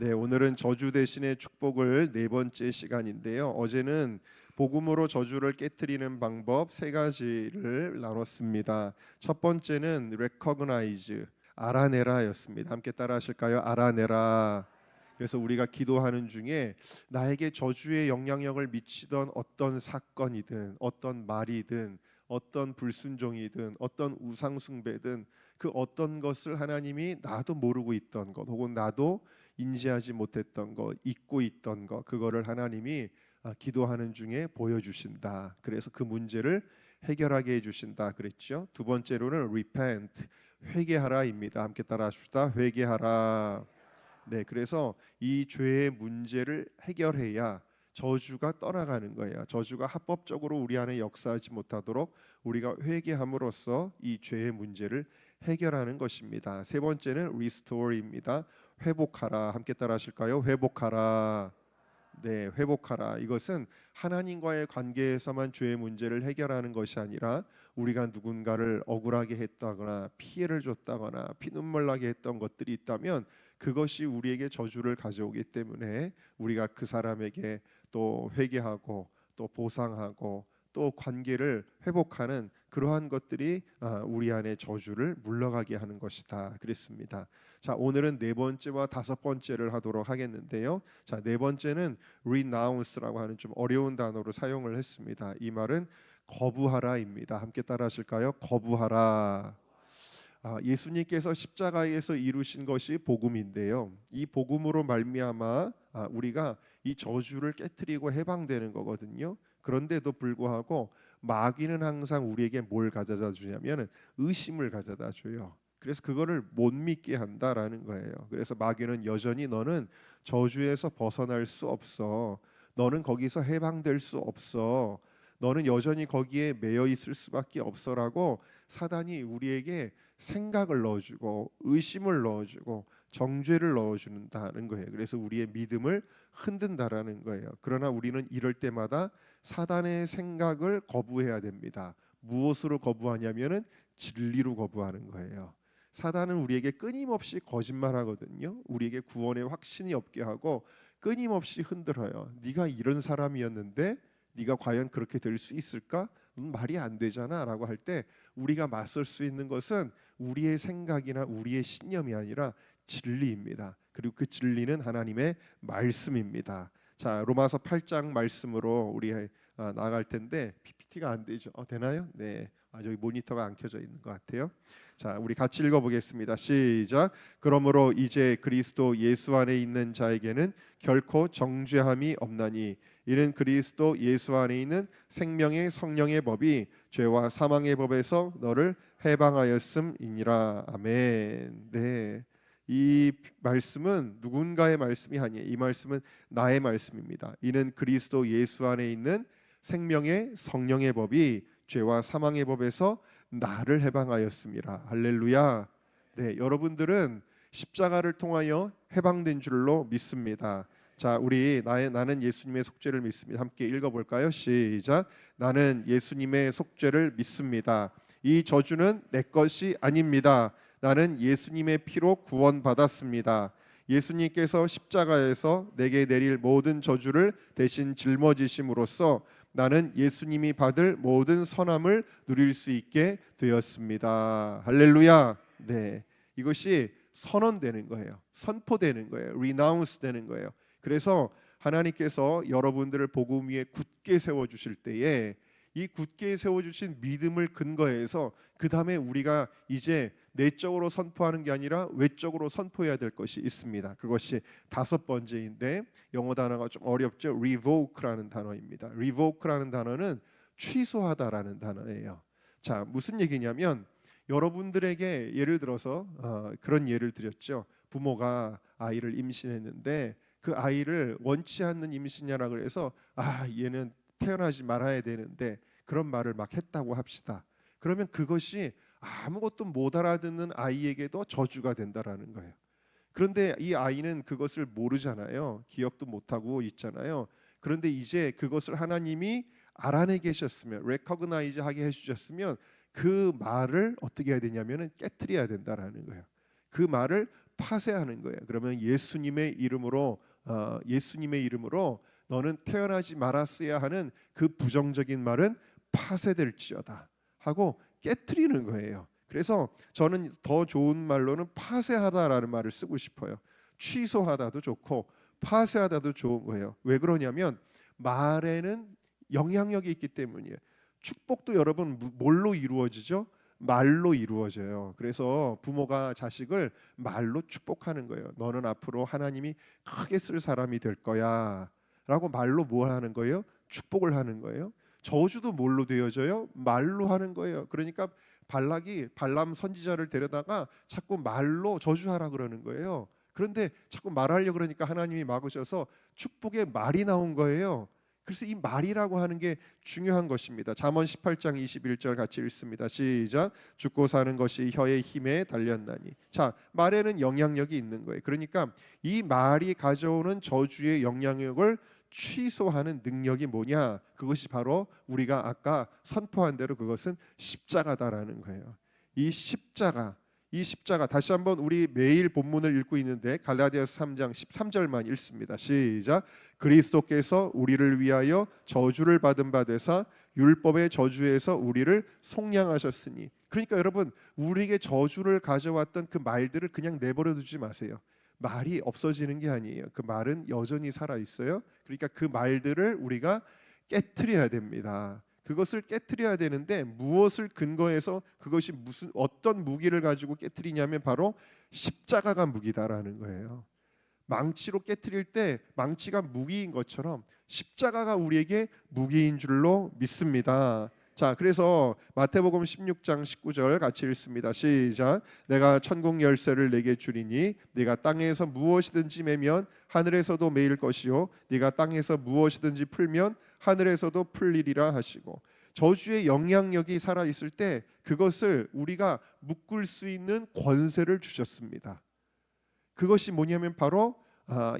네, 오늘은 저주 대신의 축복을 네 번째 시간인데요. 어제는 복음으로 저주를 깨트리는 방법 세 가지를 나눴습니다. 첫 번째는 recognize, 알아내라였습니다. 함께 따라하실까요? 알아내라. 그래서 우리가 기도하는 중에 나에게 저주의 영향력을 미치던 어떤 사건이든 어떤 말이든 어떤 불순종이든 어떤 우상숭배든 그 어떤 것을 하나님이 나도 모르고 있던 것 혹은 나도 인지하지 못했던 것, 잊고 있던 것, 그거를 하나님이 기도하는 중에 보여주신다. 그래서 그 문제를 해결하게 해주신다 그랬죠. 두 번째로는 repent, 회개하라입니다. 함께 따라하십시다. 회개하라. 네, 그래서 이 죄의 문제를 해결해야 저주가 떠나가는 거예요. 저주가 합법적으로 우리 안에 역사하지 못하도록 우리가 회개함으로써 이 죄의 문제를 해결하는 것입니다. 세 번째는 restore입니다. 회복하라. 함께 따라하실까요? 회복하라. 네, 회복하라. 이것은 하나님과의 관계에서만 죄의 문제를 해결하는 것이 아니라 우리가 누군가를 억울하게 했다거나 피해를 줬다거나 피눈물 나게 했던 것들이 있다면 그것이 우리에게 저주를 가져오기 때문에 우리가 그 사람에게 또 회개하고 또 보상하고 또 관계를 회복하는 그러한 것들이 우리 안에 저주를 물러가게 하는 것이다 그랬습니다. 자, 오늘은 네 번째와 다섯 번째를 하도록 하겠는데요. 자, 네 번째는 renounce라고 하는 좀 어려운 단어로 사용을 했습니다. 이 말은 거부하라입니다. 함께 따라하실까요? 거부하라. 예수님께서 십자가에서 이루신 것이 복음인데요. 이 복음으로 말미암아 우리가 이 저주를 깨트리고 해방되는 거거든요. 그런데도 불구하고 마귀는 항상 우리에게 뭘 가져다 주냐면 의심을 가져다 줘요. 그래서 그거를 못 믿게 한다라는 거예요. 그래서 마귀는 여전히 너는 저주에서 벗어날 수 없어. 너는 거기서 해방될 수 없어. 너는 여전히 거기에 매여 있을 수밖에 없어라고 사단이 우리에게 생각을 넣어주고 의심을 넣어주고 정죄를 넣어준다는 거예요. 그래서 우리의 믿음을 흔든다라는 거예요. 그러나 우리는 이럴 때마다 사단의 생각을 거부해야 됩니다. 무엇으로 거부하냐면은 진리로 거부하는 거예요. 사단은 우리에게 끊임없이 거짓말하거든요. 우리에게 구원의 확신이 없게 하고 끊임없이 흔들어요. 네가 이런 사람이었는데 네가 과연 그렇게 될 수 있을까? 말이 안 되잖아 라고 할 때 우리가 맞설 수 있는 것은 우리의 생각이나 우리의 신념이 아니라 진리입니다. 그리고 그 진리는 하나님의 말씀입니다. 자, 로마서 8장 말씀으로 우리 나갈 텐데 PPT가 안 되죠? 되나요? 네, 저기 모니터가 안 켜져 있는 것 같아요. 자, 우리 같이 읽어보겠습니다. 시작. 그러므로 이제 그리스도 예수 안에 있는 자에게는 결코 정죄함이 없나니 이는 그리스도 예수 안에 있는 생명의 성령의 법이 죄와 사망의 법에서 너를 해방하였음이니라. 아멘. 네, 이 말씀은 누군가의 말씀이 아니에요. 이 말씀은 나의 말씀입니다. 이는 그리스도 예수 안에 있는 생명의 성령의 법이 죄와 사망의 법에서 나를 해방하였습니다. 할렐루야. 네, 여러분들은 십자가를 통하여 해방된 줄로 믿습니다. 자, 우리 나는 예수님의 속죄를 믿습니다. 함께 읽어볼까요? 시작. 나는 예수님의 속죄를 믿습니다. 이 저주는 내 것이 아닙니다. 나는 예수님의 피로 구원받았습니다. 예수님께서 십자가에서 내게 내릴 모든 저주를 대신 짊어지심으로써 나는 예수님이 받을 모든 선함을 누릴 수 있게 되었습니다. 할렐루야. 네, 이것이 선언되는 거예요. 선포되는 거예요. renounce 되는 거예요. 그래서 하나님께서 여러분들을 복음 위에 굳게 세워주실 때에 이 굳게 세워주신 믿음을 근거해서 그 다음에 우리가 이제 내적으로 선포하는 게 아니라 외적으로 선포해야 될 것이 있습니다. 그것이 다섯 번째인데 영어 단어가 좀 어렵죠. revoke라는 단어입니다. revoke라는 단어는 취소하다라는 단어예요. 자, 무슨 얘기냐면 여러분들에게 예를 들어서 그런 예를 드렸죠. 부모가 아이를 임신했는데 그 아이를 원치 않는 임신이라 그래서 얘는 태어나지 말아야 되는데 그런 말을 막 했다고 합시다. 그러면 그것이 아무것도 못 알아듣는 아이에게도 저주가 된다라는 거예요. 그런데 이 아이는 그것을 모르잖아요. 기억도 못하고 있잖아요. 그런데 이제 그것을 하나님이 알아내 계셨으면, recognize 하게 해주셨으면 그 말을 어떻게 해야 되냐면 깨트려야 된다라는 거예요. 그 말을 파쇄하는 거예요. 그러면 예수님의 이름으로 너는 태어나지 말았어야 하는 그 부정적인 말은 파쇄될지어다 하고 깨트리는 거예요. 그래서 저는 더 좋은 말로는 파쇄하다라는 말을 쓰고 싶어요. 취소하다도 좋고 파쇄하다도 좋은 거예요. 왜 그러냐면 말에는 영향력이 있기 때문이에요. 축복도 여러분 뭘로 이루어지죠? 말로 이루어져요. 그래서 부모가 자식을 말로 축복하는 거예요. 너는 앞으로 하나님이 크게 쓸 사람이 될 거야 라고 말로 뭐 하는 거예요? 축복을 하는 거예요. 저주도 뭘로 되어져요? 말로 하는 거예요. 그러니까 발락이 발람 선지자를 데려다가 자꾸 말로 저주하라 그러는 거예요. 그런데 자꾸 말하려고 그러니까 하나님이 막으셔서 축복의 말이 나온 거예요. 그래서 이 말이라고 하는 게 중요한 것입니다. 잠언 18장 21절 같이 읽습니다. 시작. 죽고 사는 것이 혀의 힘에 달렸나니. 자, 말에는 영향력이 있는 거예요. 그러니까 이 말이 가져오는 저주의 영향력을 취소하는 능력이 뭐냐? 그것이 바로 우리가 아까 선포한 대로 그것은 십자가다라는 거예요. 이 십자가 다시 한번 우리 매일 본문을 읽고 있는데 갈라디아서 3장 13절만 읽습니다. 시작. 그리스도께서 우리를 위하여 저주를 받은 바 되사 율법의 저주에서 우리를 속량하셨으니. 그러니까 여러분 우리에게 저주를 가져왔던 그 말들을 그냥 내버려 두지 마세요. 말이 없어지는 게 아니에요. 그 말은 여전히 살아 있어요. 그러니까 그 말들을 우리가 깨트려야 됩니다. 그것을 깨트려야 되는데 무엇을 근거해서 그것이 어떤 무기를 가지고 깨트리냐면 바로 십자가가 무기다라는 거예요. 망치로 깨트릴 때 망치가 무기인 것처럼 십자가가 우리에게 무기인 줄로 믿습니다. 자, 그래서 마태복음 16장 19절 같이 읽습니다. 시작. 내가 천국 열쇠를 내게 주리니 네가 땅에서 무엇이든지 매면 하늘에서도 매일 것이요 네가 땅에서 무엇이든지 풀면 하늘에서도 풀리리라 하시고, 저주의 영향력이 살아 있을 때 그것을 우리가 묶을 수 있는 권세를 주셨습니다. 그것이 뭐냐면 바로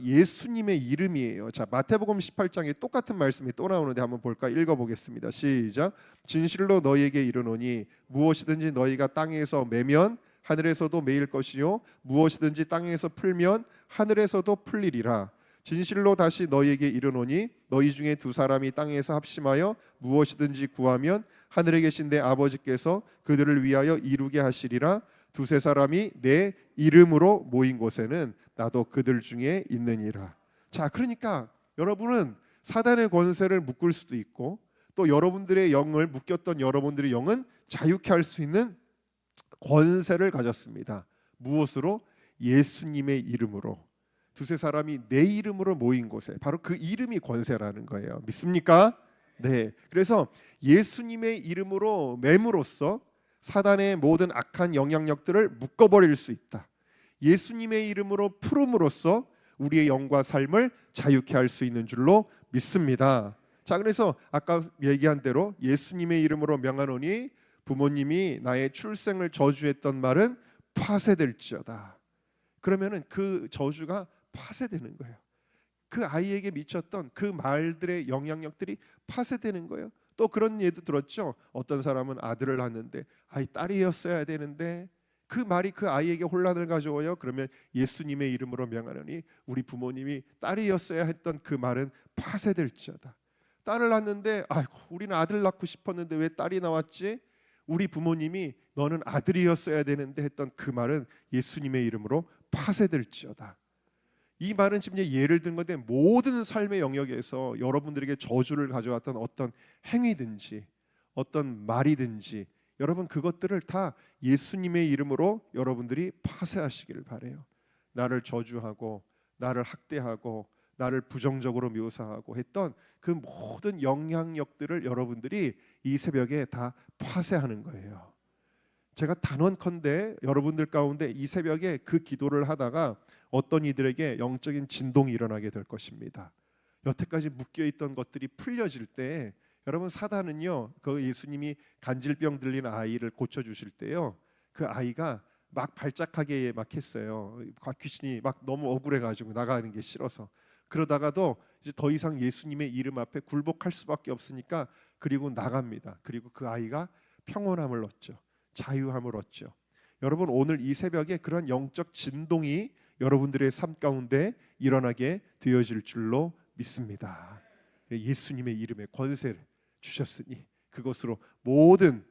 예수님의 이름이에요. 자, 마태복음 18장에 똑같은 말씀이 또 나오는데 한번 볼까? 읽어보겠습니다. 시작. 진실로 너희에게 이르노니 무엇이든지 너희가 땅에서 매면 하늘에서도 매일 것이요 무엇이든지 땅에서 풀면 하늘에서도 풀리리라. 진실로 다시 너희에게 이르노니 너희 중에 두 사람이 땅에서 합심하여 무엇이든지 구하면 하늘에 계신 내 아버지께서 그들을 위하여 이루게 하시리라. 두세 사람이 내 이름으로 모인 곳에는 나도 그들 중에 있느니라. 자, 그러니까 여러분은 사단의 권세를 묶을 수도 있고 또 여러분들의 영을 묶였던 여러분들의 영은 자유케 할 수 있는 권세를 가졌습니다. 무엇으로? 예수님의 이름으로. 두세 사람이 내 이름으로 모인 곳에 바로 그 이름이 권세라는 거예요. 믿습니까? 네. 그래서 예수님의 이름으로 맴으로써 사단의 모든 악한 영향력들을 묶어버릴 수 있다. 예수님의 이름으로 풀음으로써 우리의 영과 삶을 자유케 할 수 있는 줄로 믿습니다. 자, 그래서 아까 얘기한 대로 예수님의 이름으로 명하노니 부모님이 나의 출생을 저주했던 말은 파쇄될지어다. 그러면은 그 저주가 파쇄되는 거예요. 그 아이에게 미쳤던 그 말들의 영향력들이 파쇄되는 거예요. 또 그런 예도 들었죠. 어떤 사람은 아들을 낳았는데 딸이었어야 되는데 그 말이 그 아이에게 혼란을 가져와요. 그러면 예수님의 이름으로 명하노니 우리 부모님이 딸이었어야 했던 그 말은 파쇄될지어다. 딸을 낳았는데 우리는 아들 낳고 싶었는데 왜 딸이 나왔지? 우리 부모님이 너는 아들이었어야 되는데 했던 그 말은 예수님의 이름으로 파쇄될지어다. 이 말은 지금 예를 든 건데 모든 삶의 영역에서 여러분들에게 저주를 가져왔던 어떤 행위든지 어떤 말이든지 여러분 그것들을 다 예수님의 이름으로 여러분들이 파쇄하시기를 바래요. 나를 저주하고 나를 학대하고 나를 부정적으로 묘사하고 했던 그 모든 영향력들을 여러분들이 이 새벽에 다 파쇄하는 거예요. 제가 단언컨대 여러분들 가운데 이 새벽에 그 기도를 하다가 어떤 이들에게 영적인 진동이 일어나게 될 것입니다. 여태까지 묶여있던 것들이 풀려질 때 여러분 사단은요 그 예수님이 간질병 들린 아이를 고쳐주실 때요 그 아이가 막 발작하게 막 했어요. 귀신이 막 너무 억울해가지고 나가는 게 싫어서 그러다가도 이제 더 이상 예수님의 이름 앞에 굴복할 수밖에 없으니까 그리고 나갑니다. 그리고 그 아이가 평온함을 얻죠. 자유함을 얻죠. 여러분 오늘 이 새벽에 그런 영적 진동이 여러분들의 삶 가운데 일어나게 되어질 줄로 믿습니다. 예수님의 이름에 권세를 주셨으니 그것으로 모든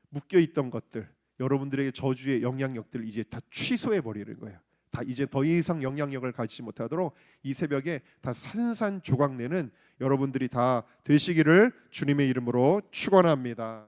묶여있던 것들, 여러분들에게 저주의 영향력들을 이제 다 취소해 버리는 거예요. 다 이제 더 이상 영향력을 가지지 못하도록 이 새벽에 다 산산조각 내는 여러분들이 다 되시기를 주님의 이름으로 축원합니다.